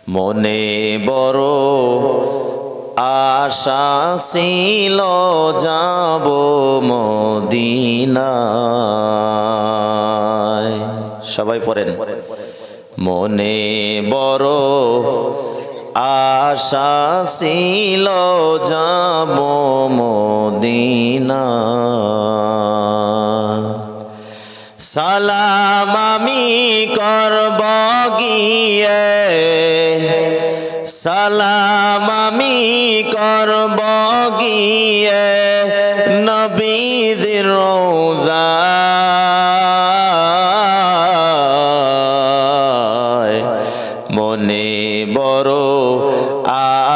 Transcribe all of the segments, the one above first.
মনে বড় আশা ছিল যাব মদিনায়। সবাই পড়েন। মনে বড় আশা ছিল যাব মদিনায়। সালাম আমি করব গিয়ে, সালাম আমি করব গিয়ে নবীজির রওজায়। মনে বড়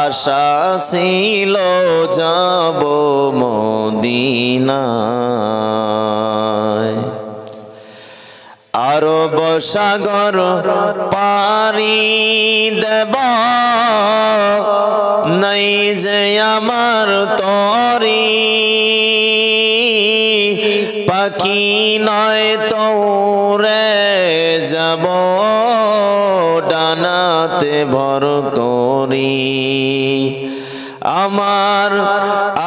আশা ছিল যাব মদিনায়। আরব সাগর পারি দেব নাই যে আমার তরি, পাখি নয় তো উড়ে যাব ডানাতে ভর করি। আমার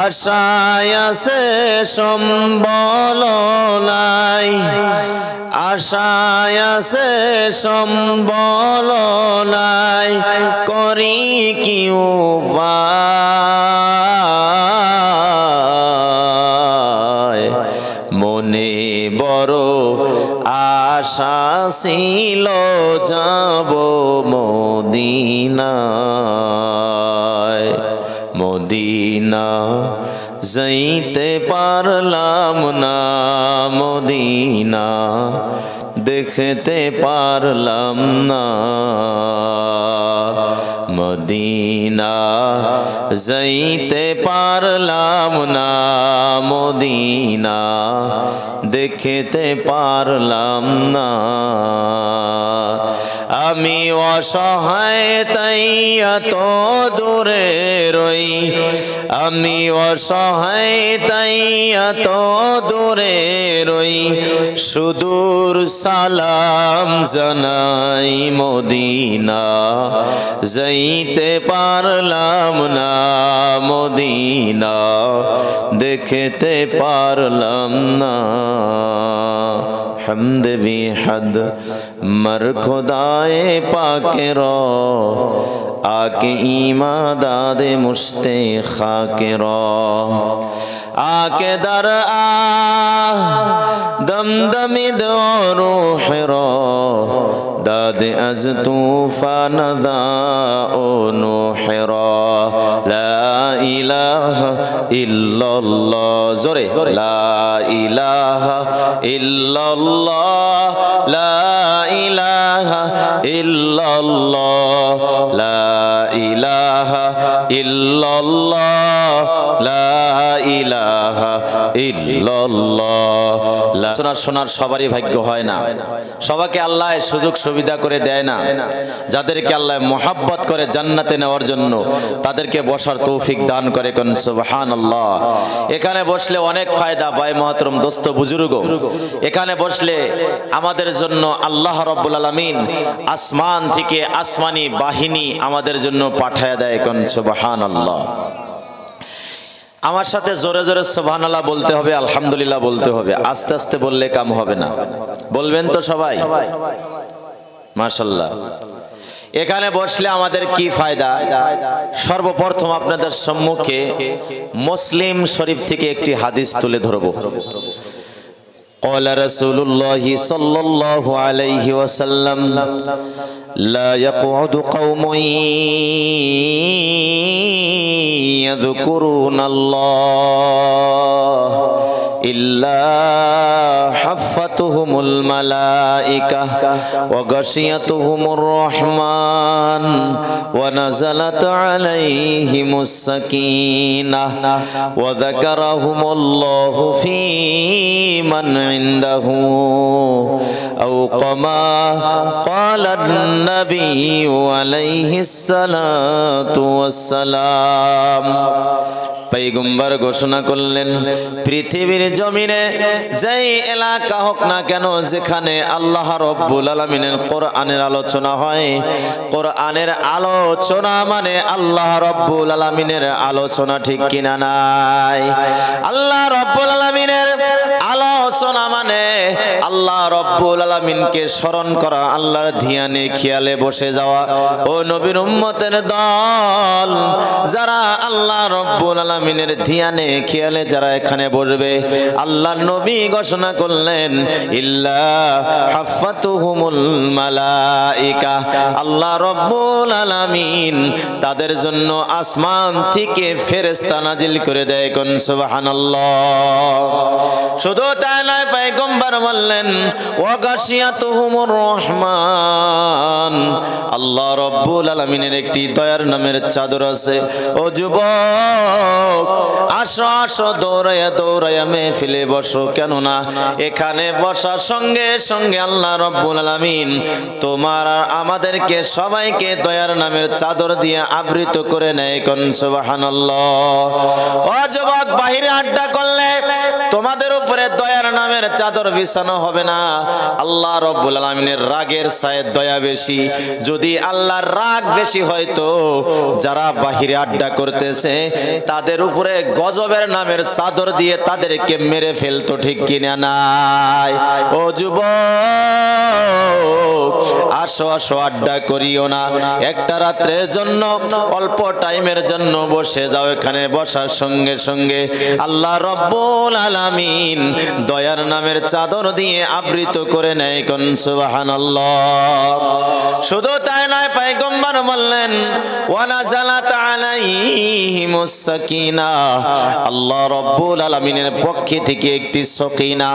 আশায় আছে সম্বল নাই, আশায় আছে সম্বল নাই, করি কি উপায়। মনে বড় আশা ছিল যাব মদিনায়। মদিনা যাইতে পারলাম না, মদিনা দেখতে পারলাম না। মদিনা যাইতে পারলাম না, মদিনা দেখতে পারলাম না। আমি অসহায় তাই এত দূরে রই, আমি অসহায় তাই এত দূরে রই, সুদূর সালাম জানাই মদিনা যাইতে পারলাম না, মদিনা দেখতে পারলাম না। हमद भी हद मर खुदाए पाके रो, आके ईमा दादे मुश्ते खाके रो। आके दर आ दमदमी दो रूह रो, दादे अज तूफान दा ओ नूह रो। ला इलाहा इल्लल्लाह जोरे, ला इलाहा इल्लल्लाह, ला इलाहा इल्लल्लाह, ला इलाहा इल्लल्लाह, ला इलाहा इल्लल्लाह। শোনার সবারই ভাগ্য হয় না, সবাইকে আল্লাহ সুযোগ সুবিধা করে দেয় না। যাদেরকে আল্লাহ মোহাব্বত করে জান্নাতে নেওয়ার জন্য তাদেরকে বসার তৌফিক দান করে। কোন সুবহানাল্লাহ। এখানে বসলে অনেক ফায়দা ভাই মহতরম দোস্ত বুজুর্গ। এখানে বসলে আমাদের জন্য আল্লাহ রাব্বুল আলামিন আসমান থেকে আসমানি বাহিনী আমাদের জন্য পাঠায় দেয়। কোন সুবহানাল্লাহ। আমার সাথে জোরে জোরে সুবহানাল্লাহ বলতে হবে, আলহামদুলিল্লাহ বলতে হবে। আস্তে আস্তে বললে কাম হবে না। বলবেন তো সবাই? মাশাআল্লাহ। এখানে বসলে আমাদের কি ফায়দা? সর্বপ্রথম আপনাদের সম্মুখে মুসলিম শরীফ থেকে একটি হাদিস তুলে ধরব। قال رسول الله صلى الله عليه وسلم لا يقعد قوم يذكرون الله إلا حفتهم الملائكة وغشيتهم الرحمن ونزلت عليهم السكينة وذكرهم الله في من عنده أو كما قال النبي عليه الصلاة والسلام। পয়গম্বর ঘোষণা করলেন, পৃথিবীর জমিনে যেই এলাকা হোক না কেন, যেখানে আল্লাহ রব্বুল আলামিনের কোরআনের আলোচনা হয়, কোরআনের আলোচনা মানে আল্লাহ রব্বুল আলামিনের আলোচনা, ঠিক কিনা নাই? আল্লাহ রব্বুল আলামিনের আলোচনা মানে আল্লাহ রব্বুল আলামিনকে স্মরণ করা, আল্লাহর ধ্যানে খেয়ালে বসে যাওয়া। ও নবীর উম্মতের দল, যারা আল্লাহ রব্বুল আলামিনের ধ্যানে খেয়ালে যারা এখানে বসবে, আল্লাহ নবী ঘোষণা করলেন, ইল্লা হাফাতুহুমুল মালাইকা, আল্লাহ রব্বুল আলামিন তাদের জন্য আসমান থেকে ফেরেশতা নাজিল করে দেয়। কোন সুবহানাল্লাহ। শুধু তাই নয়, পয়গম্বর বললেন, ওয়া গাশিয়াতুহুমুর রহমান, আল্লাহ রব্বুল আলামিনের একটি দয়ার নামের চাদর আছে। ও যুবক, আসো আসো, দৌড়াইয়া দৌড়াইয়া মেহফিলে বসো, কেননা এখানে বসার সঙ্গে সঙ্গে আল্লাহ রব্বুল আলামিন তোমার আর আমাদেরকে সবাইকে দয়ার নামের চাদর দিয়ে আবৃত করে নেয়। কোন সুবহানাল্লাহ। ও যুবক, বাহিরে আড্ডা করলে তোমাদের উপরে দয়ার নামের চাদর বিছানো হবে না। আল্লাহ রব্বুল আলামিনের রাগের ছায়ে দয়া বেশি। যদি আল্লাহর রাগ বেশি হয়তো যারা বাহিরে আড্ডা করতেছে তাদের উপরে গজবের নামের চাদর দিয়ে তাদেরকে মেরে ফেলতো, ঠিক কিনা নাই? ও যুবক, আসো আসো, আড্ডা করিও না। একটা রাত্রের জন্য, অল্প টাইমের জন্য বসে যাও। এখানে বসার সঙ্গে সঙ্গে আল্লাহ রব্বুল আলামিন দয়ার নামের চাদর দিয়ে আবৃত করে নেয়। কোন সুবহানাল্লাহ। শুধু তাই নয়, পয়গম্বর বললেন, ওয়া নাযালাত আলাইহিমুস সাকিনাহ, আল্লাহ রব্বুল আলামিনের পক্ষ থেকে একটি সকিনা।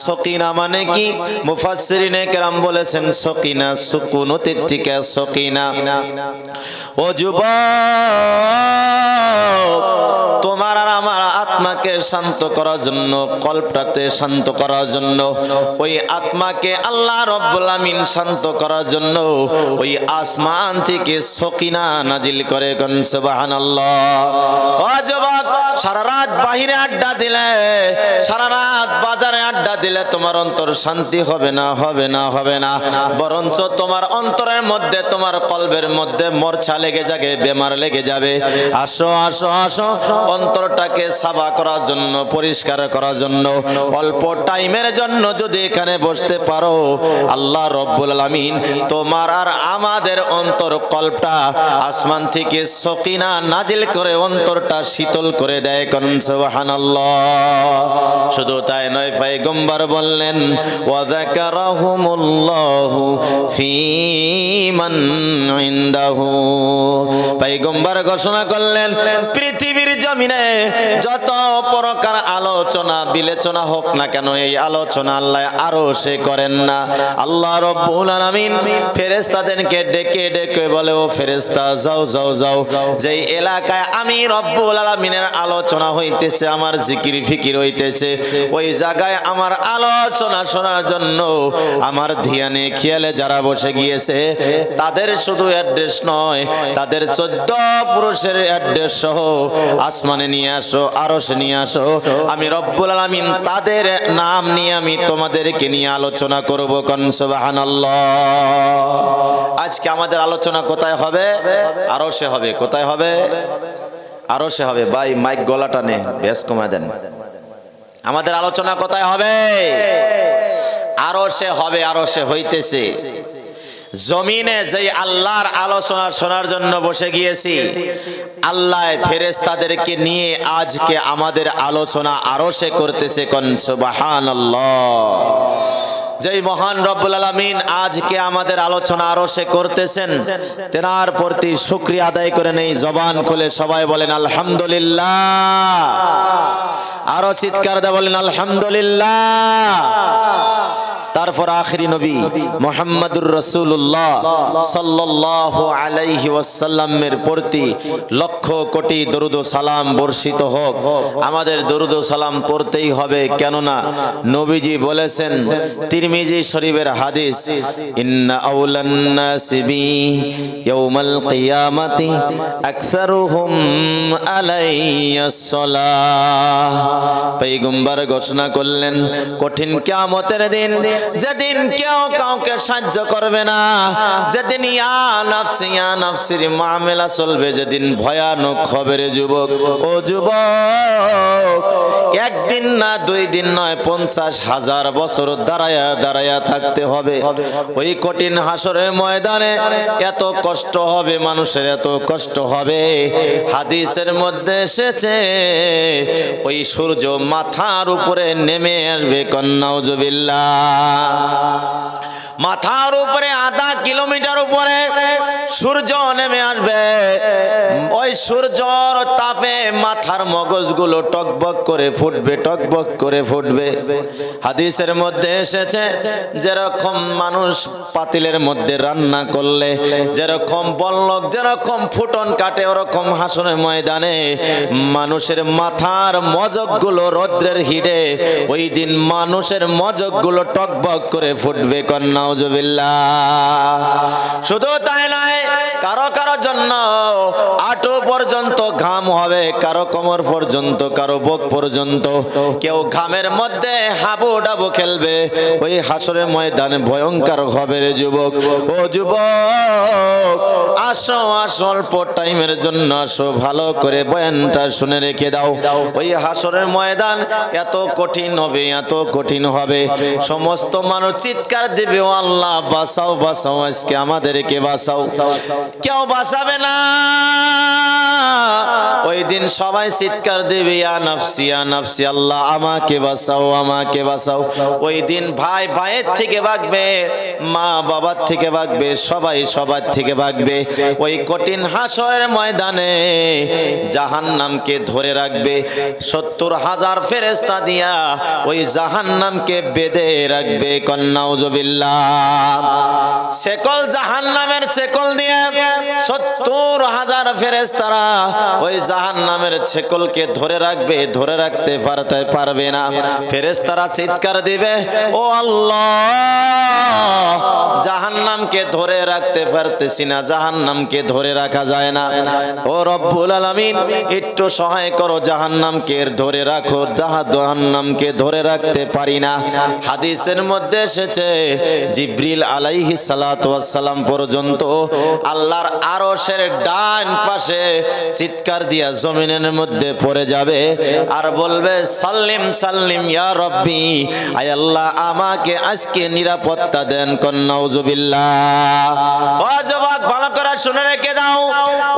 সকিনা মানে কি? মুফাসসিরিনে কেরাম বলেছেন, সকিনা সুকুনতের থেকে সকিনা। ও যুবক, তোমার আর আমার আত্মাকে শান্ত করার জন্য, কল্পটাতে শান্ত করার জন্য, ওই আত্মাকে আল্লাহ রব্বুল আমিন শান্ত করার জন্য ওই আসমান থেকে সকিনা নাজিল করে। কোন সুবহানাল্লাহ। ও যুবক, সারা রাত বাহিরে আড্ডা দিলে, সারা রাত বাজারে আড্ডা দিলে তোমার অন্তর শান্তি হবে না, হবে না, হবে না। বরঞ্চ তোমার অন্তরের মধ্যে, তোমার কলবের মধ্যে মরছা লেগে যাবে, বেমার লেগে যাবে। আসো আসো আসো, অন্তরটাকে সাফা করার জন্য, পরিষ্কার করার জন্য অল্প টাইমের জন্য যদি এখানে বসতে পারো, আল্লাহ রব্বুল আলামিন তোমার আর আমাদের অন্তর কল্পটা আসমান থেকে সকিনা নাজিল করে অন্তরটা শীতল করে দেয়। কোন সুবহানাল্লাহ। শুধু তাই নয়, পয়গম্বর বললেন, ওয়া যাকারাহুমুল্লাহু ফী মান ইনদাহু, পয়গম্বর ঘোষণা করলেন, পৃথিবীর জমিনে যত প্রকার আলোচনা বিবেচনা হোক না কেন, এই আলোচনা আল্লাহ আরশে করেন না। আল্লাহ রব্বুল আলামিন ফেরেশতাদেরকে ডেকে ডেকে বলে, ও ফেরেশতা, যাও যাও যাও, যেই এলাকায় আমি রব্বুল আলামিনের আলোচনা হইতেছে, আমার জিকির ফিকির হইতেছে, ওই জায়গায় আমার আলোচনা শোনার জন্য আমার ধ্যানে খেয়ালে যারা বসে গিয়েছে তাদের শুধু অ্যাড্রেস নয়, তাদের 14 পুরুষের অ্যাড্রেস সহ আসমানে নিয়ে আসো, আরশে নিয়ে আসো। আমি রব্বুল আলামিন তাদের নাম নিয়ে আমি তোমাদেরকে নিয়ে আলোচনা করব। কোন সুবহানাল্লাহ। আজকে আমাদের আলোচনা কোথায় হবে? আরশে হবে। কোথায় হবে? আরশে হবে। ভাই মাইক গলাটা নে, বেশ কমা দেন। আমাদের আলোচনা কোথায় হবে? আরশে হবে। আরশে হইতেছে। জমিনে যেই আল্লাহর আলোচনা শোনার জন্য বসে গিয়েছি, আল্লাহ ফেরেশতাদেরকে নিয়ে আজকে আমাদের আলোচনা আরশে করতেছে। কোন সুবহানাল্লাহ। যেই মহান রব্বুল আলামিন আজকে আমাদের আলোচনা আরশে করতেছেন, তেনার প্রতি শুকরিয়া আদায় করে নেই। জবান খুলে সবাই বলেন আলহামদুলিল্লাহ। আরো চিৎকার দিয়ে বলেন আলহামদুলিল্লাহ। তারপর আখেরি নবী মুহাম্মদুর রাসূলুল্লাহ সাল্লাল্লাহু আলাইহি ওয়াসাল্লামের প্রতি লক্ষ কোটি দরুদ ও সালাম বর্ষিত হোক। আমাদের দরুদ ও সালাম পড়তেই হবে, কেননা নবীজি বলেছেন, তিরমিজি শরীফের হাদিস, ইন্না আউলান নাসি বি ইয়াউমাল কিয়ামাতি আকসারুহুম আলাইয়াস সালাহ। পয়গম্বর ঘোষণা করলেন, কঠিন কিয়ামতের দিন, যেদিন কেউ কাউকে সাহায্য করবে না, যেদিন ইয়া নাফসির মামলা চলবে, যেদিন ভয়ানক হবে রে যুবক। ও যুবক, একদিন না, 2 দিন নয়, 50,000 বছর দাঁড়ায়া দাঁড়ায়া থাকতে হবে। ওই কঠিন হাসরের ময়দানে এত কষ্ট হবে মানুষের, এত কষ্ট হবে। হাদিসের মধ্যে এসেছে, ওই সূর্য মাথার উপরে নেমে আসবে, কন্নাউজুবিল্লাহ। মাথার উপরে আধা কিলোমিটার উপরে সূর্য নেমে আসবে। ওই সূর্যর তাপে মাথার মগজগুলো টকবক করে ফুটবে, টকবক করে ফুটবে। হাদিসের মধ্যে এসেছে, যেরকম মানুষ পাতিলের মধ্যে রান্না করলে যেরকম বল্লক, যেরকম ফুটন কাটে, ওরকম হাসরের ময়দানে মানুষের মাথার মজকগুলো রৌদ্রের হিটে ওই দিন মানুষের মজকগুলো টকবক করে ফুটবে, কন্নাউজুবিল্লাহ। শুধু তাই নয়, কারো কারো জন্য আঁটু পর্যন্ত ঘাম হবে, কারো কোমর পর্যন্ত, কারো বুক পর্যন্ত। কেউ ঘামের মধ্যে হাবু ডাবু খেলবে। ওই হাসরের ময়দানে ভয়ঙ্কর হবে রে যুবক। ও যুবক, আসো আসো, অল্প টাইমের জন্য আসো, ভালো করে বয়ানটা শুনে রেখে দাও। ওই হাসরের ময়দান এত কঠিন হবে, এত কঠিন হবে, সমস্ত মানুষ চিৎকার দিবে, ও আল্লাহ বাঁচাও বাঁচাও, আজকে আমাদেরকে বাঁচাও। কেউ বাঁচাবে না। ওই দিন সবাই চিৎকার দিবে, ইয়া নাফসি ইয়া নাফসি, আল্লাহ আমাকে বাঁচাও, আমাকে বাঁচাও। ওই দিন ভাই ভাইয়ের থেকে ভাগবে, মা বাবার থেকে ভাগবে, সবাই সবার থেকে ভাগবে। ওই কঠিন হাসরের ময়দানে জাহান্নামকে ধরে রাখবে 70,000 ফেরেশতা দিয়া, ওই জাহান্নামকে বেঁধে রাখবে, কন্নাউজুবিল্লাহ। শেকল, জাহান্নামের শেকল দিয়ে 70,000 ফেরেশতারা ওই জাহান্নামের শেকলকে ধরে রাখবে, ধরে রাখতে পারবে না। ফেরেশতারা চিৎকার দিবে, ও আল্লাহ, জাহান্নামকে ধরে রাখতে পারতেছি না, জাহান্নামকে ধরে রাখা যায় না। ও রব্বুল আলামিন, একটু সহায় করো, জাহান্নামকে ধরে রাখো, জাহান্নামকে ধরে রাখতে পারি না। হাদিসের মধ্যে এসেছে, জিবরিল আলাইহিস সালাতু ওয়াস সালাম পর্যন্ত আল্লাহর আরশের ডান পাশে চিৎকার দিয়া জমিনের মধ্যে পড়ে যাবে আর বলবে, সাল্লিম সাল্লিম ইয়া রব্বি, আয় আল্লাহ আমাকে আজকে নিরাপত্তা দেন, কন্নাউজুবিল্লাহ। ও যুবক, ভালো করে শুনে রেখে দাও,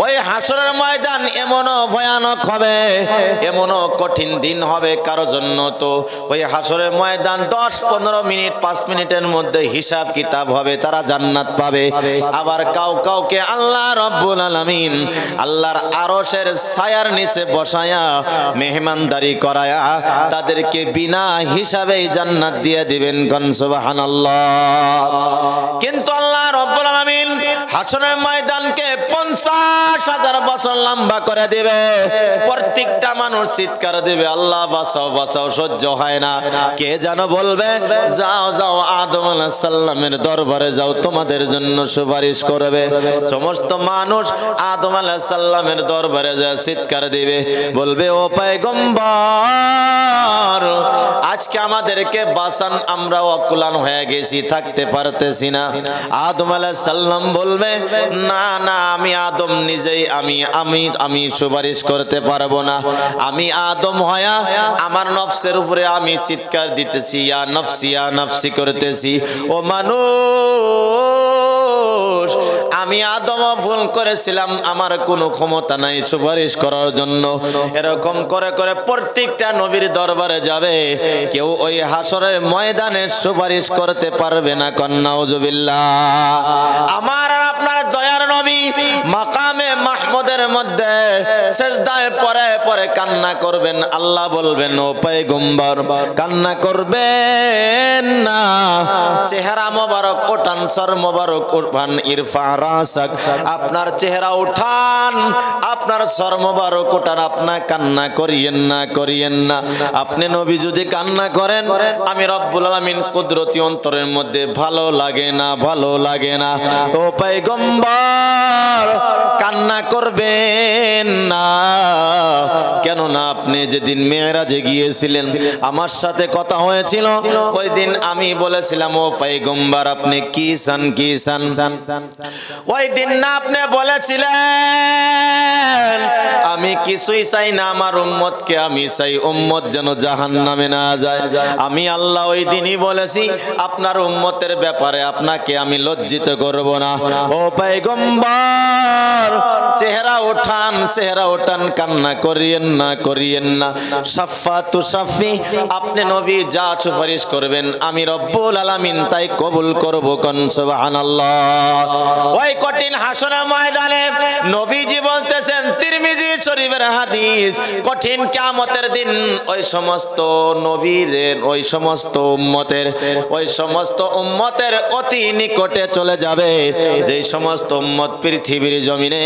ওই হাসরের ময়দান এমনও ভয়ানক হবে, এমনও কঠিন দিন হবে কারো জন্য। তো ওই হাসরের ময়দান 10-15 মিনিট, 5 মিনিটের মধ্যে হিসাব কিতাব হবে, তারা জান্নাত পাবে। আবার কাউকে আল্লাহ রাব্বুল আলামিন আল্লাহর আরশের ছায়ার নিচে বসায়া মেহমানদারি করায়া তাদেরকে বিনা হিসাবেই জান্নাত দিয়ে দিবেন, কোন সুবহানাল্লাহ। কিন্তু আল্লাহ রাব্বুল আলামিন হাসরের ময়দানকে 50,000 বছর লম্বা করে দিবে। প্রত্যেকটা মানুষ চিৎকার দিবে, আল্লাহ বাঁচাও বাঁচাও, সহ্য হয় না। কে যেন বলবে, যাও যাও আদম আলাইহিস সালামের দরবারে যাও, তোমাদের জন্য সুপারিশ করবে। সমস্ত মানুষ আদম আলাইহিস সালামের দরবারে যায় চিৎকার দিবে, বলবে, ও পয়গম্বর, আজকে আমাদেরকে বাঁচান, আমরা অকুলান হয়ে গেছি, থাকতে পারতেছি না। আদম আলাইহিস সালাম বলবে, না না, আমি আদম নিজেই আমি সুপারিশ করতে পারবো না। আমি আদম হয়া আমার নফসের উপরে আমি চিৎকার দিতেছি, ইয়া নফসি ইয়া নফসি করতেছি। ও মানুষ, আমি আদম ভুল করেছিলাম, আমার কোনো ক্ষমতা নাই সুপারিশ করার জন্য। এরকম করে করে প্রত্যেকটা নবীর দরবারে যাবে, কেউ ওই হাসরের ময়দানে সুপারিশ করতে পারবে না, কন্নাউজুবিল্লাহ। আমার আর আপনার দয়ার নবী মাকামে মাহমুদে নামাজের মধ্যে সিজদায় পড়ে পড়ে কান্না করবেন, আল্লাহ বলবেন ও পয়গম্বর কান্না করবেন না, চেহারা মোবারক উঠান, সর মোবারক উঠান, ইরফা রাসাক, আপনার চেহারা উঠান, আপনার সর মোবারক উঠান, আপনি কান্না করিয়েন না, করিয়েন না। আপনি নবী যদি কান্না করেন আমি রব্বুল আলামিন কুদরতি অন্তরের মধ্যে ভালো লাগে না, ভালো লাগে না। ও পয়গম্বর কান্না করবেন না, কেননা আপনি যেদিন মেরাজে গিয়েছিলেন আমার সাথে কথা হয়েছিল, ওই দিন আমি বলেছিলাম ও পয়গম্বর আপনি কি চান, কি চান? ওই দিন না আপনি বলেছিলেন আমি কিছুই চাই না, আমার উম্মতকে আমি চাই উম্মত যেন জাহান্নামে না যায়। আমি আল্লাহ ওই দিনই বলেছি আপনার উম্মতের ব্যাপারে আপনাকে আমি লজ্জিত করব না। ও পয়গম্বর চেহারা ওঠান, চেহারা ওঠান, কান্না করিয়েন না, করিয়েন না। শাফাতু শাফি, আপনি নবী যা সুপারিশ করবেন আমি রব্বুল আলামিন তাই কবুল করব, কোন সুবহানাল্লাহ। ওই কঠিন হাসরের ময়দানে নবীজি বলতেছেন, তিরমিজি শরীফের হাদিস, কঠিন কিয়ামতের দিন ওই সমস্ত নবীর, ওই সমস্ত উম্মতের অতি নিকটে চলে যাবে যে সমস্ত উম্মত পৃথিবীর জমিনে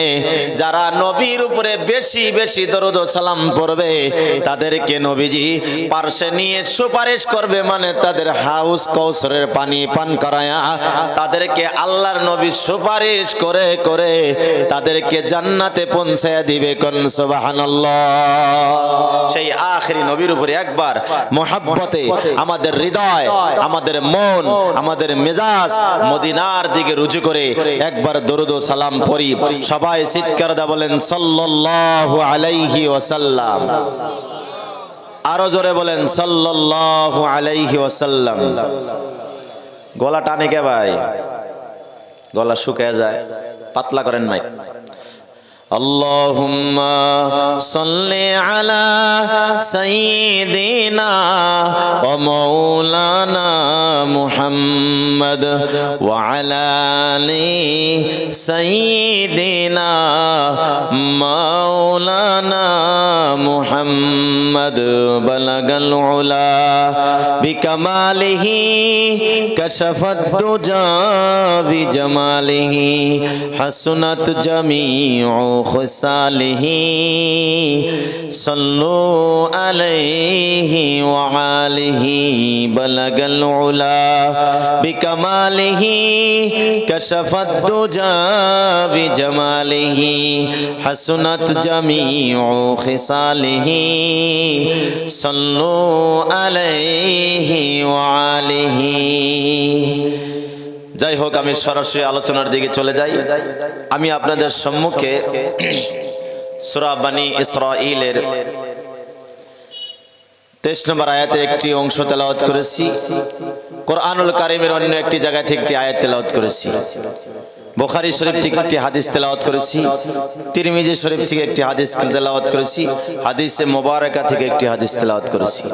যারা নবীর উপরে বেশি বেশি দরুদ ও সালাম পড়বে তাদেরকে নবীজি পার্শ্বে নিয়ে সুপারিশ করবে, মানে তাদের হাউস কৌসরের পানি পান করায়া তাদেরকে আল্লাহর নবী সুপারিশ করে করে তাদেরকে জান্নাতে পৌঁছায়া দিবে, কোন সুবহানাল্লাহ। সেই আখেরি নবীর উপরে একবার মুহাব্বতে আমাদের হৃদয়, আমাদের মন, আমাদের মেজাজ মদিনার দিকে রুজু করে একবার দরুদ ও সালাম পড়ি। সবাই চিৎকার দা বলেন সাল্লাল্লাহু আলাইহি ওয়াসাল্লাম। আরো জোরে বলেন সাল্লাল্লাহু আলাইহি ওয়াসাল্লাম। গলা টানে কে ভাই? গলা শুকিয়ে যায়, পাতলা করেন মাইক। আল্লাহুম্মা সাল্লি আলা সাইয়্যিদিনা ওয়া মাওলানা মুহাম্মদ ওয়া আলা আলি সাইয়্যিদিনা মাওলানা মুহাম্মদ বালাগাল উলা বিকামালিহি কাশাফাদ দুজা বিজামালিহি হাসনাত জামিউ খুসালিহি সাল্লু আলাইহি ওয়া আলিহি বালাগাল উলা বিকামালিহি কাশাফাদ দুজা বিজামালিহি হাসনাত জামিউ খুসালিহি সাল্লু আলাইহি ওয়া আলিহি। যাই হোক, আমি সরাসরি আলোচনার দিকে চলে যাই। আমি আপনাদের সম্মুখে সূরা বনী ইসরাঈলের 23 নম্বর আয়াতের একটি অংশ তেলাওয়াত করেছি। কোরআনুল কারীমের অন্য একটি জায়গা থেকে একটি আয়াত তেলাওয়াত করেছি। বুখারী শরীফ থেকে একটি হাদিস তেলাওয়াত করেছি। তিরমিজি শরীফ থেকে একটি হাদিস তেলাওয়াত করেছি। হাদিসে মুবারাকা থেকে একটি হাদিস তেলাওয়াত করেছি।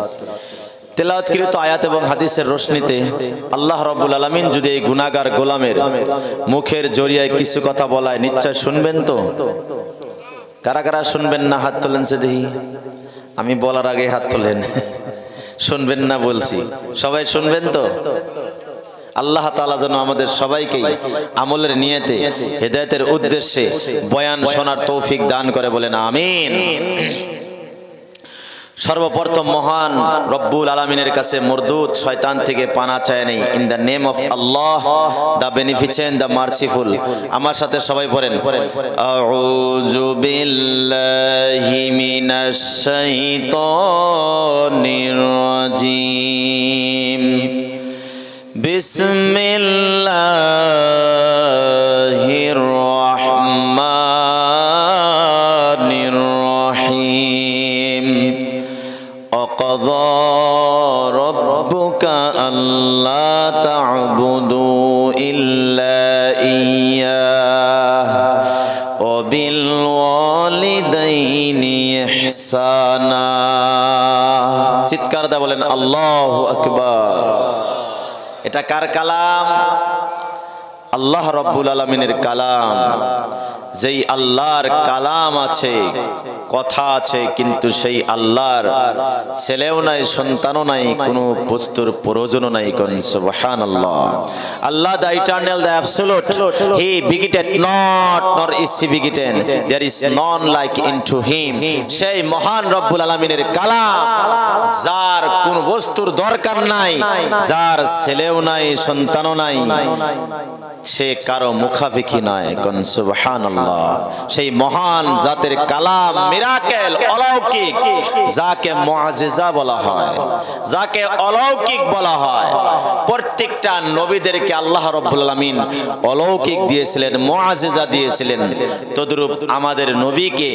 তেলাওয়াতকৃত আয়াত এবং হাদিসের রোশনীতে আল্লাহ রাব্বুল আলামিন যদি এই গুনাহগার গোলামের মুখের জরিয়ায় কিছু কথা বলায়, নিশ্চয় শুনবেন তো? কারা কারা শুনবেন না হাত তোলেন সে দেখি। আমি বলার আগে হাত তোলেন। শুনবেন না বলছি, সবাই শুনবেন তো? আল্লাহ তাআলা যেন আমাদের সবাইকেই আমলের নিয়তে হেদায়েতের উদ্দেশ্যে বয়ান শোনার তৌফিক দান করে, বলেন আমিন। সর্বপ্রথম মহান রব্বুল আলামিনের কাছে মরদুদ শয়তান থেকে পানা চায় নেই। In the name of Allah, the beneficent, the merciful. আমার সাথে সবাই পড়েন, আউযু বিল্লাহি মিনাশ শাইতানির রাজিম, বিসমিল্লাহির রাহমানির রাহিম। وقضى ربك ألا تعبدوا إلا إياه وبالوالدين إحسانا। চিৎকার দা বলেন আল্লাহু আকবার। এটা কার কালাম? আল্লাহ রাব্বুল আলামিনের কালাম, যেই আল্লাহর কালাম আছে, কথা আছে, কিন্তু সেই আল্লাহর ছেলেও নাই, সন্তানও নাই, কোনো বস্তুর প্রয়োজনও নাই। কোন সুবহানাল্লাহ। আল্লাহ the eternal, the absolute, he begetted not nor is he begotten, there is none like unto him। সেই মহান রব্বুল আলামিনের কালাম, যার কোন বস্তুর দরকার নাই, যার ছেলেও নাই, সন্তানও নাই, সে কারো মুখাপেক্ষী নয়। কোন সুবহানাল্লাহ। সেই মহান জাতের কালাম মিরাকেল, অলৌকিক, যাকে মুআজিজা বলা হয়, যাকে অলৌকিক বলা হয়। প্রত্যেকটা নবীদেরকে আল্লাহ রাব্বুল আলামিন অলৌকিক দিয়েছিলেন, মুআজিজা দিয়েছিলেন। তদ্রূপ আমাদের নবীকে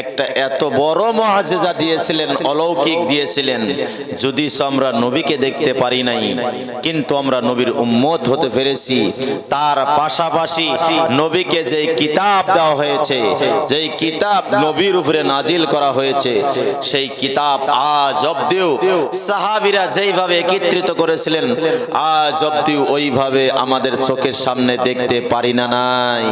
একটা এত বড় মুআজিজা দিয়েছিলেন, অলৌকিক দিয়েছিলেন। যদি আমরা নবীকে দেখতে পারি নাই, কিন্তু আমরা নবীর উম্মত হতে পেরেছি। তার পাশাপাশি নবীকে যেই কিতাব দেওয়া হয়েছে, যেই কিতাব নবীর উপরে নাজিল করা হয়েছে, সেই কিতাব আজ অবধিও সাহাবীরা যেইভাবে একত্রিত করেছিলেন, আজ অবধিও ওইভাবে আমাদের চোখের সামনে দেখতে পারি না নাই।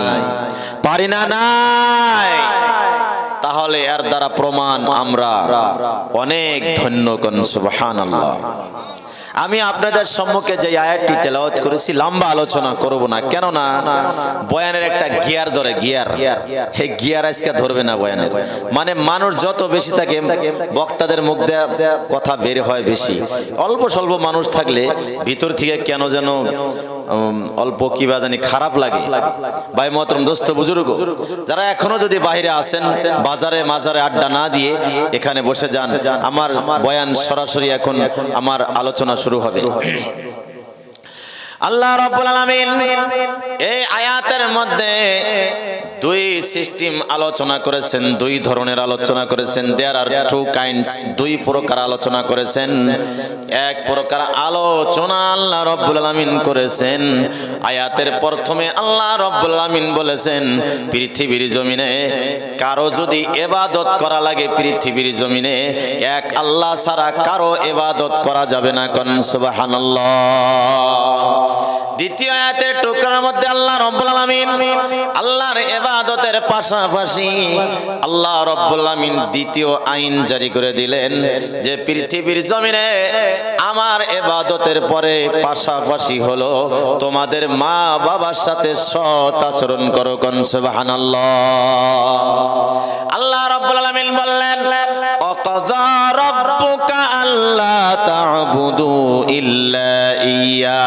তাহলে এর দ্বারা প্রমাণ আমরা অনেক ধন্য। কোন সুবহানাল্লাহ। আমি আপনাদের সম্মুখে যে আয়াতটি তেলাওয়াত করেছি, লম্বা আলোচনা করব না, কেননা বয়ানের একটা গিয়ার ধরে, গিয়ার, এই গিয়ার আজকে ধরবে না বয়ানের। মানে মানুষ যত বেশি থাকে, বক্তাদের মুখ দিয়ে কথা বের হয় বেশি। অল্প স্বল্প মানুষ থাকলে ভিতর থেকে কেন যেন অল্প কিবা জানি খারাপ লাগে। ভাই মহতরম, দোস্ত, বুজুর্গ, যারা এখনো যদি বাইরে আছেন, বাজারে মাজারে আড্ডা না দিয়ে এখানে বসে যান। আমার বয়ান সরাসরি এখন আমার আলোচনা শুরু হবে। আল্লাহ রাব্বুল আলামিন এই আয়াতের মধ্যে দুই সিস্টেম আলোচনা করেছেন, দুই ধরনের আলোচনা করেছেন। দেয়ার আর টু কাইন্ডস, দুই প্রকার আলোচনা করেছেন। এক প্রকার আলোচনা আল্লাহ রাব্বুল আলামিন করেছেন। আয়াতের প্রথমে আল্লাহ রাব্বুল আলামিন বলেছেন, পৃথিবীর জমিনে কারো যদি ইবাদত করা লাগে, পৃথিবীর জমিনে এক আল্লাহ ছাড়া কারো ইবাদত করা যাবে না। কোন সুবহানাল্লাহ। দ্বিতীয় আয়াতের টুকরার মধ্যে আল্লাহ রাব্বুল আলামিন আল্লাহর ইবাদতের পাশাপাশি আল্লাহ রাব্বুল আলামিন দ্বিতীয় আইন জারি করে দিলেন যে পৃথিবীর জমিনে আমার ইবাদতের পরে পাশাপাশি হলো তোমাদের মা বাবার সাথে সৎ আচরণ করো। কোন সুবহানাল্লাহ। আল্লাহ রাব্বুল আলামিন বললেন, ওয়াকাযা রাব্বুকা আল্লা তা'বুদু ইল্লা ইয়্যা।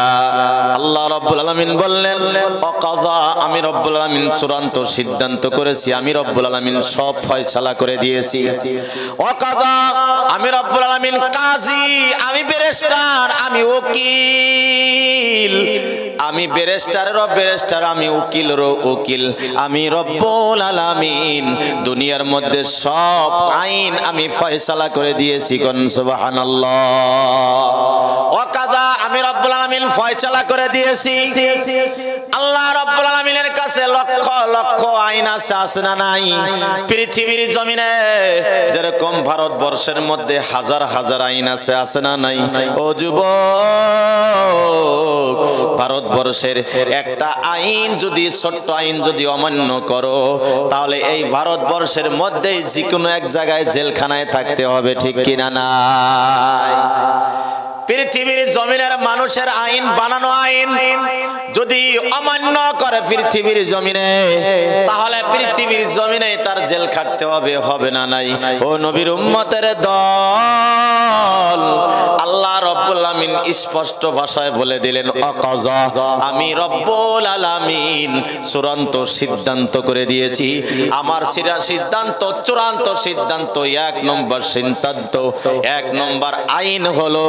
আল্লাহ রাব্বুল আলামিন বললেন, ওয়াকাযা, আমি রব্বুল আলামিন চূড়ান্ত সিদ্ধান্ত করেছি, আমি রব্বুল আলামিন সব ফয়সালা করে দিয়েছি। ওয়াকাযা, আমি রব্বুল আলামিন কাজী, আমি ব্যারিস্টার, আমি উকিল, আমি ব্যারিস্টারেরও ব্যারিস্টার, আমি উকিলেরও উকিল, আমি রব্বুল আলামিন দুনিয়ার মধ্যে সব আইন আমি ফয়সালা করে দিয়েছি। কোন সুবহানাল্লাহ। ওয়াকাযা, আমি রব্বুল আলামিন ফয়সালা করে দিয়েছি। আল্লাহ রাব্বুল আলামিনের কাছে লক্ষ লক্ষ আইন আছে না নাই? পৃথিবীর জমিনে যেরকম ভারতবর্ষের মধ্যে হাজার হাজার আইন আছে না নাই? ও যুবক, ভারতবর্ষের একটা আইন যদি, ছোট্ট আইন যদি অমান্য করো, তাহলে এই ভারতবর্ষের মধ্যেই যে কোনো এক জায়গায় জেলখানায় থাকতে হবে। ঠিক কিনা নাই? পৃথিবীর জমিনের মানুষের আইন, বানানো আইন যদি অমান্য করে পৃথিবীর জমিনে, তাহলে পৃথিবীর জমিনে তার জেল খাটতে হবে, হবে না নাই? ও নবীর উম্মতের দল, আল্লাহ রব্বুল আলামিন স্পষ্ট ভাষায় বলে দিলেন, ওয়াকাযা, আমি রব্বুল আলামিন চূড়ান্ত সিদ্ধান্ত করে দিয়েছি। আমার সিদ্ধান্ত, চূড়ান্ত সিদ্ধান্ত, এক নম্বর সিদ্ধান্ত, এক নম্বর আইন হলো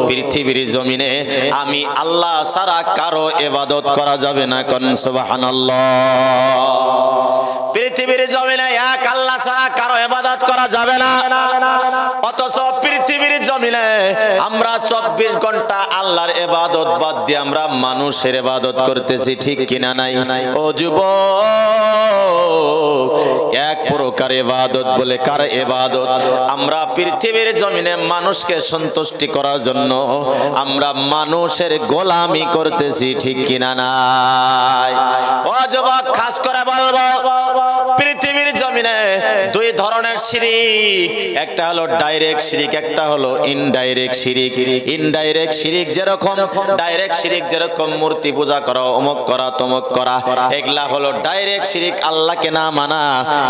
পৃথিবীর জমিনে আমি আল্লাহ ছাড়া কারো ইবাদত করা যাবে না। কোন সুবহানাল্লাহ। পৃথিবীর জমিনে এক আল্লাহ ছাড়া কারো ইবাদত করা যাবে না। অথচ পৃথিবীর জমিনে আমরা 24 ঘন্টা আল্লাহর ইবাদত বাদ দিয়ে আমরা মানুষের ইবাদত করতেছি। ঠিক কিনা নাই? ও যুবক, এক প্রকার প্রকার ইবাদত বলে কার ইবাদত? আমরা পৃথিবীর জমিনে মানুষকে সন্তুষ্টি করার জন্য আমরা মানুষের গোলামি করতেছি, ঠিক কিনা নাই? ও যুবক, খাস করে বলবো, পৃথিবীর জমিনে দুই ধরনের শিরিক, একটা হলো ডাইরেক্ট শিরিক, একটা হলো ইনডাইরেক্ট শিরিক। ইনডাইরেক্ট শিরিক যেরকম, ডাইরেক্ট শিরিক যেরকম, মূর্তি পূজা করা, অমুক করা, তমুক করা, এগুলা হলো ডাইরেক্ট শিরিক, আল্লাহকে না মানা।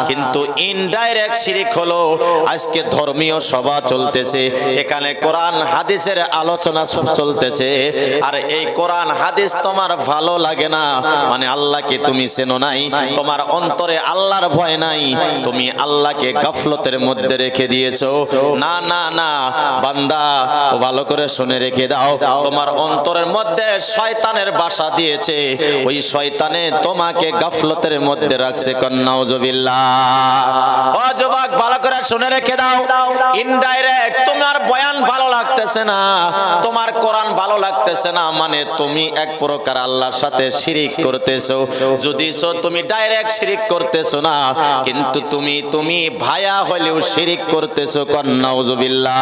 কিন্তু ইনডাইরেক্ট শিরিক হলো আজকে ধর্মীয় সভা চলতেছে, এখানে কোরআন হাদিসের আলোচনা চলতেছে, আর এই কোরআন হাদিস তোমার ভালো লাগে না, মানে আল্লাহকে তুমি চেনো নাই, তোমার অন্তরে আল্লাহর ভয় নাই, তুমি আল্লাহকে গাফলতের মধ্যে রেখে দিয়েছো। না না না বান্দা, ভালো করে শুনে রেখে দাও, তোমার অন্তরের মধ্যে শয়তানের বাসা দিয়েছে, ওই শয়তানে তোমাকে গাফলতের মধ্যে রাখছে। নাউজুবিল্লাহ। ও যুবক, ভালো করে শুনে রেখে দাও, ইনডাইরেক্ট তোমার বয়ান ভালো লাগতেছে না, তোমার কোরআন ভালো লাগতেছে না, মানে তুমি এক প্রকার আল্লাহর সাথে শিরিক করতেছো। যদি তুমি ডাইরেক্ট শিরিক করতেছো না, কিন্তু তুমি ভায়া হলেও শিরিক করতেছো। নাউজুবিল্লাহ।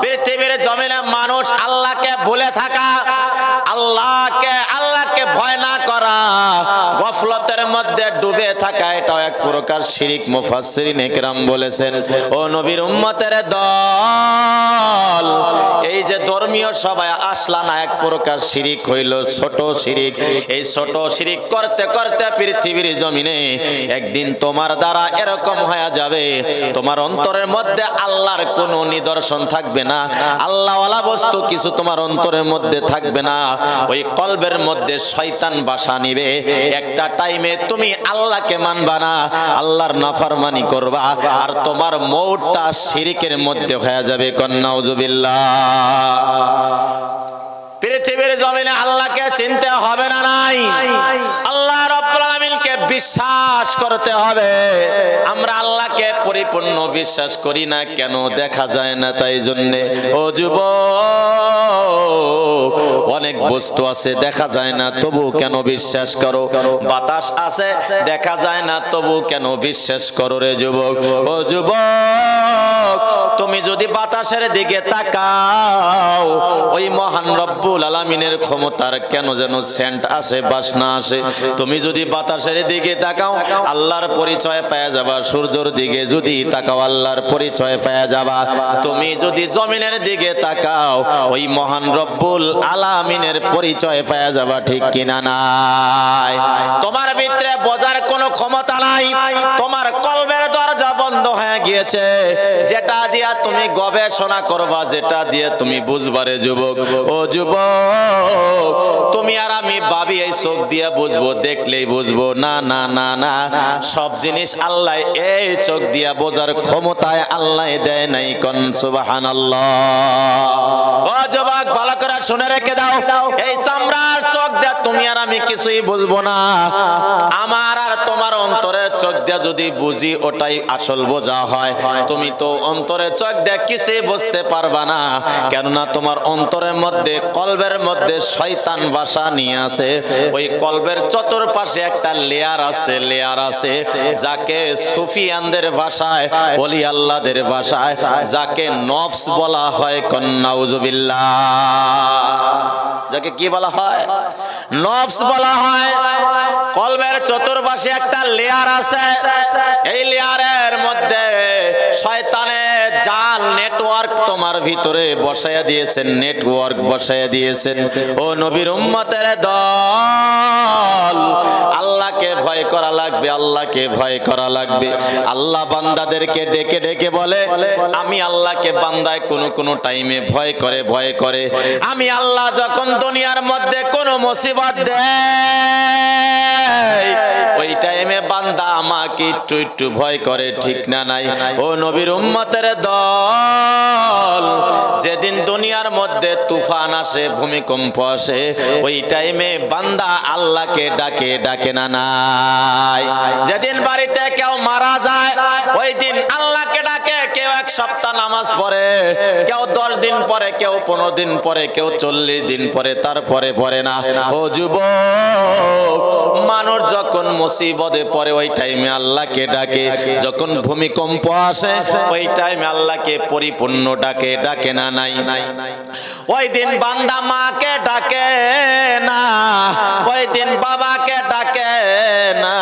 পৃথিবীর জমিনে মানুষ আল্লাহকে ভুলে থাকা, আল্লাহকে ভয় না করা, গফলতের মধ্যে ডুবে থাকা, এটাও এক প্রকার শিরিক। মুফাসসিরিনে কেরাম বলেছেন, ও নবীর উম্মতের দল, এই যে ধর্মীয় সভায় আসলা না, এক প্রকার শিরিক হইল ছোট শিরিক। এই ছোট শিরিক করতে করতে পৃথিবীর জমিনে একদিন তোমার দ্বারা এরকম হয়ে যাবে, তোমার অন্তরের মধ্যে আল্লাহর কোনো নিদর্শন থাকবে না, আল্লাহওয়ালা বস্তু কিছু তোমার অন্তরের মধ্যে থাকবে না, ওই কলবের মধ্যে শয়তান বাসা নিবে। একটা টাইমে তুমি আল্লাহকে মানবা না, আল্লাহর নাফরমানি করবা, আর তোমার মৌতটা শিরিকের মধ্যে হয়ে যাবে। নাউজুবিল্লাহ। পৃথিবীর জমিনে আল্লাহকে চিনতে হবে না নাই, আল্লাহ রাব্বুল আলামিনকে বিশ্বাস করতে হবে। আমরা আল্লাহকে পরিপূর্ণ বিশ্বাস করি না কেন? দেখা যায় না, তাই জন্য। ও যুবক, অনেক বস্তু আছে দেখা যায় না, তবু কেন বিশ্বাস করো? বাতাস আছে দেখা যায় না, তবু কেন বিশ্বাস করো রে যুবক? ও যুবক, তুমি যদি বাতাসের দিকে তাকাও, ওই মহান রব্বুল আলামিনের ক্ষমতার কেন যেন সেন্ট আসে, বাসনা আসে। তুমি যদি বাতাসের দিকে তাকাও, আল্লাহর পরিচয় পেয়ে যাবা। সূর্যের দিকে যদি তাকাও, আল্লাহর পরিচয় পেয়ে যাবা। তুমি যদি জমিনের দিকে তাকাও, ওই মহান রব্বুল আলামিনের পরিচয় পেয়ে যাবা, ঠিক কিনা নাই? তোমার ভিতরে বোঝার কোনো ক্ষমতা নাই, তোমার কলবের দরজা বন্ধ হয়ে গিয়েছে। যেটা দিয়া তুমি গবেষণা করবা, যেটা দিয়ে তুমি বুঝবারে যুবক, ও যুবক, তুমি আর আমি ভাবি এই চোখ দিয়ে বুঝবো, দেখলেই বুঝবো, না না না না, সব জিনিস আল্লাহ এই চোখ দিয়া বোঝার ক্ষমতায় আল্লাহ দেয় নাই। কোন সুবহানাল্লাহ। ও যুবক, ভালো করে শুনে রেখে দাও, এই চামড়ার চোখ দিয়ে তুমি আর আমি কিছুই বুঝবো না। আমার আর তোমার অন্তরের চোখ দিয়ে যদি বুঝি, ওটাই আসল বোঝা হয়। তুমি তো অন্তরের চোখ দিয়ে কিছুই বুঝতে পারবা না, কেননা তোমার অন্তরের মধ্যে, কলবের মধ্যে শয়তান বাসা নিয়ে আছে। ওই কলবের চতুর্পাশে একটা লেয়ার আছে, যাকে সুফিয়ানদের ভাষায়, ওলি আল্লাহদের ভাষায় যাকে নফস বলা হয়। নাউজুবিল্লাহ। যাকে কি বলা হয়? নফস বলা হয়। কলবের চতুর্পাশে একটা লেয়ার আছে, এই লেয়ারের মধ্যে শয়তানের জাল, নেটওয়ার্ক তোমার ভিতরে বসায়া দিয়েছেন, নেটওয়ার্ক বসায়া দিয়েছেন। ও নবীর উম্মতের দল, আল্লাহকে ভয় করা লাগবে, আল্লাহকে ভয় করা লাগবে। আল্লাহ বান্দাদেরকে ডেকে ডেকে বলে, আমি আল্লাহকে বান্দায় কোনো টাইমে ভয় করে। আমি আল্লাহ যখন দুনিয়ার মধ্যে কোনো মুসিবত দেয়, ওই টাইমে বান্দা আমাকে একটু ভয় করে, ঠিক না নাই? ও নবীর উম্মতের দল, যেদিন দুনিয়ার মধ্যে তুফান আসে, ভূমিকম্প আসে, ওই টাইমে বান্দা আল্লাহকে ডাকে না নাই? যেদিন বাড়িতে কেউ মারা যায়, ওই দিন আল্লাহকে ডাকে। কেউ সপ্তাহ নামাজ পড়ে, কেউ 10 দিন পরে, কেউ 15 দিন পরে, কেউ 40 দিন পরে, তারপরে পড়ে না। ও যুবক, মানুষ যখন মুসিবতে পড়ে ওই টাইমে আল্লাহকে ডাকে, যখন ভূমিকম্প আসে ওই টাইমে আল্লাহকে পরিপূর্ণ ডাকে, ডাকে না নাই? ওই দিন বান্দা মাকে ডাকে না, ওই দিন বাবাকে ডাকে না,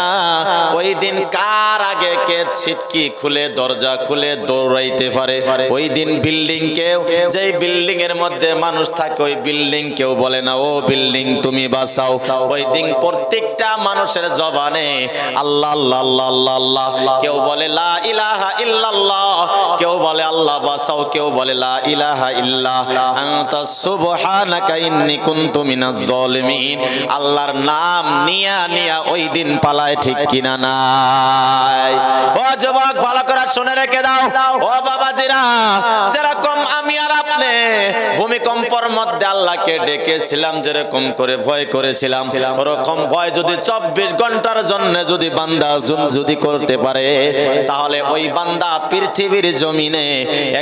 ওই দিন কার আগে কে ছিটকি খুলে দরজা খুলে দৌড়াইতে পারে? ওই দিন বিল্ডিং কেউ, যেই বিল্ডিং এর মধ্যে মানুষ থাকে ওই বিল্ডিং কেউ বলে না ও বিল্ডিং তুমি বাঁচাও। ওই দিন প্রত্যেকটা মানুষের জবানে আল্লাহ আল্লাহ আল্লাহ আল্লাহ আল্লাহ, কেউ বলে লা ইলাহা ইল্লাল্লাহ, কেউ বলে আল্লাহ বাঁচাও, কেউ বলে লা ইলাহা ইল্লা আনতা সুবহানাকা ইন্নী কুনতু মিনাজ জালিমিন। আল্লাহর নাম নিয়া নিয়া ওই দিন পালায়, ঠিক কিনা নাই? ও যুবক, ভালো করে শুনে রেখে দাও। ও বাবাজিরা, যেরকম আমি আর আপনি ভূমিকম্পের মধ্যে আল্লাহকে ডেকেছিলাম, যেরকম করে ভয় করেছিলাম, ওরকম ভয় যদি 24 ঘন্টার জন্য যদি বান্দা যদি করতে পারে, তাহলে ওই বান্দা পৃথিবীর জমিনে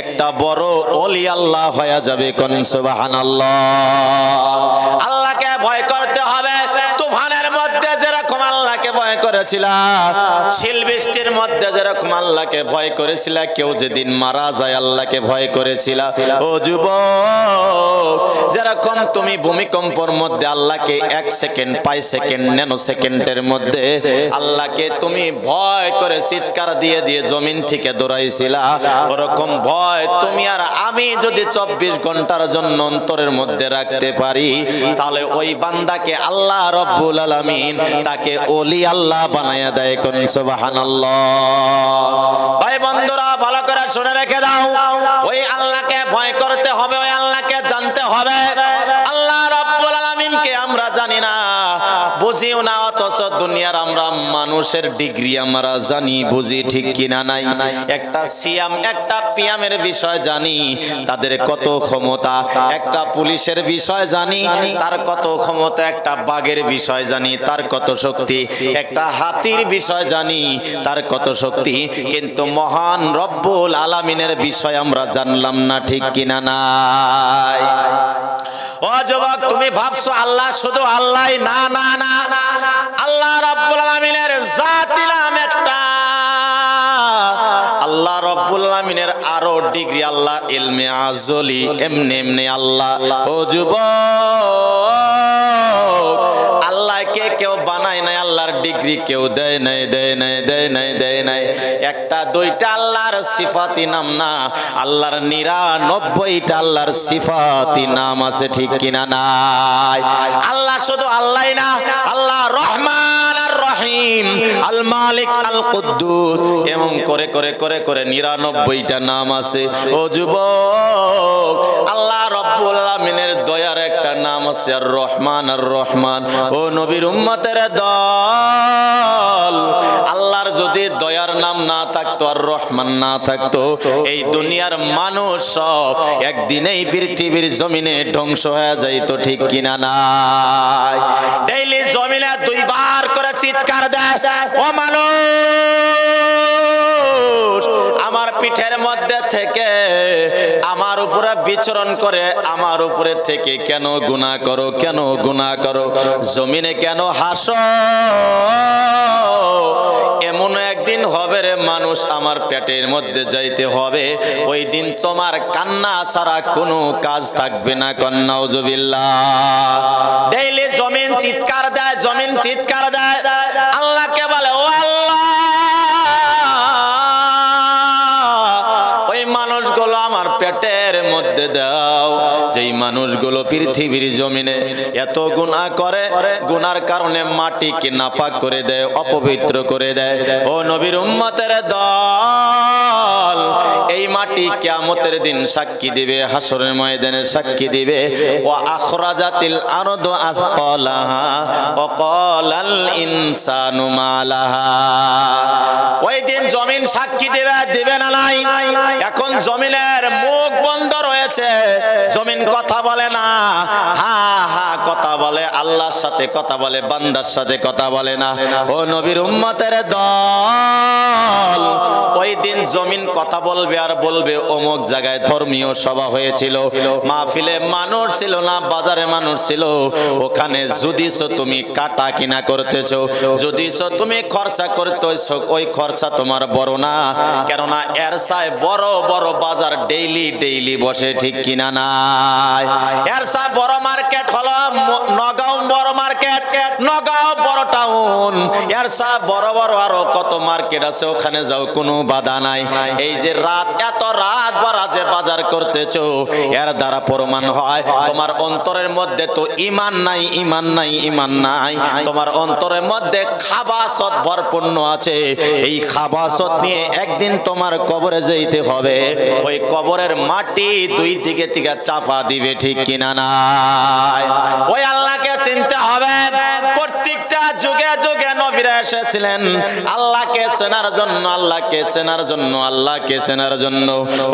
একটা বড় ওলি আল্লাহ হয়ে যাবে। কোন সুবহানাল্লাহ। আল্লাহকে ভয় করতে হবে। তুফানের মধ্যে যেরকম আল্লাহকে ভয় করেছিলা, শিল বৃষ্টির মধ্যে যেরকম আল্লাহকে ভয় করেছিলা, কেউ যেদিন মারা যায় আল্লাহকে ভয় করেছিলা। ও যুবক, যেরকম তুমি ভূমিকম্পের মধ্যে আল্লাহকে 1 সেকেন্ড, 5 সেকেন্ড, ন্যানো সেকেন্ডের মধ্যে আল্লাহকে তুমি ভয় করে চিৎকার দিয়ে দিয়ে জমিন থেকে দৌড়াইছিলা, ওরকম ভয় তুমি আর আমি যদি 24 ঘন্টার জন্য অন্তরের মধ্যে রাখতে পারি, তাহলে ওই বান্দাকে আল্লাহ রব্বুল আলামিন তাকে ওলি আল্লাহ বানায়া দেয়। কোন সুবহানাল্লাহ। ভাই বন্ধুরা, ভালো করে শুনে রেখে দাও। ওই আল্লাহকে ভয় করতে হবে, ওই আল্লাহকে জানতে হবে। আল্লাহ রব্বুল আলামিনকে আমরা জানি না, বুঝিও না, অথচ দুনিয়ার আমরা মানুষের ডিগ্রি আমরা জানি, বুঝি, ঠিক কিনা নাই? একটা সিয়াম, একটা পিয়ামের বিষয় জানি, তাদের কত ক্ষমতা। একটা পুলিশের বিষয় জানি, তার কত ক্ষমতা। একটা বাঘের বিষয় জানি, তার কত শক্তি। একটা হাতির বিষয় জানি, তার কত শক্তি। কিন্তু মহান রব্বুল আলামিনের বিষয় আমরা জানলাম না, ঠিক কিনা নাই? ও যুবক, তুমি ভাবছো আল্লাহ শুধু আল্লাহ? না না না, আল্লাহ রাব্বুল আলামিনের জাতি নাম একটা। আল্লাহ রাব্বুল আলামিনের আরো ডিগ্রি, আল্লাহ ইলমে আজলি, এমনি এমনি আল্লাহ। ও যুবক, আল্লাহকে কেউ বানায় নাই, আল্লাহর ডিগ্রি কেউ দেয় নাই, দেয় নাই, দেয় নাই, দেয় নাই। একটা দুইটা আল্লাহর সিফাতি নাম না, আল্লাহর 99টা আল্লাহর সিফাতি নাম আছে, ঠিক কিনা নাই? আল্লাহ শুধু আল্লাহ না, আল্লাহ রহমান আর রহিম, আল মালিক, আল কুদ্দুস, এমন করে করে করে করে 99টা নাম আছে। ও যুবক, আল্লাহ রব্বুল আলামিনের দয়ার একটা নাম আছে আর রহমান, আর রহমান। ও নবীর উম্মতের দল, আল্লাহর যদি দয়ার নাম না থাকতো আর রহমান না থাকতো, এই দুনিয়ার মানুষ সব একদিনেই পৃথিবীর জমিনে ধ্বংস হয়ে যাইতো, ঠিক কিনা নাই? ডেইলি জমিনে 2 বার করে চিৎকার দেয়, ও মানুষ, আমার পিঠের মধ্যে থেকে আমার উপরে বিচরণ করে, আমার উপরে থেকে কেন গুনাহ করো, কেন গুনাহ করো, জমিনে কেন হাসো? এমন একদিন হবে রে মানুষ, আমার পেটের মধ্যে যাইতে হবে, ওই দিন তোমার কান্না ছাড়া কোনো কাজ থাকবে না। নাউজুবিল্লাহ। ডেইলি জমিন চিৎকার দেয়, জমিন চিৎকার দেয়, আল্লাহকে বলে ও আল্লাহ, ওই মানুষগুলো আমার পেটের মধ্যে দাও, যেই মানুষগুলো পৃথিবীর জমিনে এত গুনাহ করে, গুনার কারণে মাটিকে নাপাক করে দেয়, অপবিত্র করে দেয়। ও নবীর উম্মতের দল, এই মাটি কিয়ামতের দিন সাক্ষী দিবে, হাসরের ময়দানে সাক্ষী দিবে। ওয়া আখরাজাতিল আরদু আসকালাহা ওয়া ক্বালাল ইনসানু মালাহা। ওই দিন জমিন সাক্ষী দিবে, দিবে না নাই? এখন জমিনের মুখ বন্ধ রয়েছে, বলেছে জমিন কথা বলে না, হা হা কথা বলে, আল্লাহর সাথে কথা বলে, বান্দার সাথে কথা বলে না। ও নবীর উম্মতের দল, ওই দিন জমিন কথা বলবে আর বলবে অমুক জায়গায় ধর্মীয় সভা হয়েছিল, মাহফিলে মানুষ ছিল না, বাজারে মানুষ ছিল, ওখানে যদিছ তুমি কাটা কিনা করতেছো, যদিছ তুমি খরচা করতেছো, ওই খরচা তোমার বড় না, কেননা এর চাই বড় বড় বাজার ডেইলি ডেইলি বসে, ঠিক কিনা নাই? এর চাই বড় মার্কেট হলো নগাঁও বড় মার্কেট, নগাঁও বড় টাউন, এর চাই বড় বড় আরো কত মার্কেট আছে, ওখানে যাও কোনো বাধা নাই। এই যে রাত, এত রাত ভরা যে বাজার করতেছো, এর দ্বারা প্রমাণ হয় তোমার অন্তরের মধ্যে তো ঈমান নাই, ঈমান নাই, ঈমান নাই। তোমার অন্তরের মধ্যে খাবাসত ভরপূর্ণ আছে। এই খাবাসত নিয়ে একদিন তোমার কবরে যেতে হবে, ওই কবরের মাটি দুই দিকে থেকে চাপা দিবে, ঠিক কিনা নাই? ওই আল্লাহকে চিনতে হবে। প্রত্যেকটা যুগে যুগে নবীরা এসেছিলেন আল্লাহকে চেনার জন্য, আল্লাহকে চেনার জন্য, আল্লাহকে চেনার জন্য।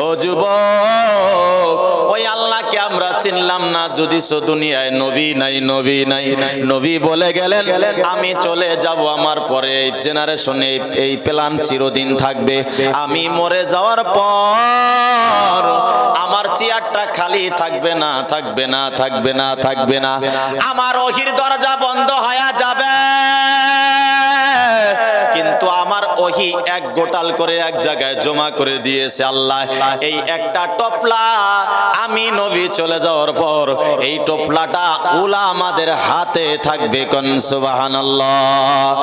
ও যুবক, ওই আল্লাহকে আমরা চিনলাম না, যদি দুনিয়ায় নবী নাই, নবী নাই, নবী বলে গেলেন আমি চলে যাব, আমার পরে এই জেনারেশনে এই প্ল্যান চিরদিন থাকবে, আমি মরে যাওয়ার পর আমার চেয়ারটা খালি থাকবে না, থাকবে না, থাকবে না, থাকবে না, আমার ওহির দরজা বন্ধ হয়ে যাবে। কিন্তু আমার ওহি এক গোটাল করে এক জায়গায় জমা করে দিয়েছে আল্লাহ। এই একটা টপলা আমি নবী চলে যাওয়ার পর এই টপলাটা উলামাদের হাতে থাকবে। কোন সুবহানাল্লাহ।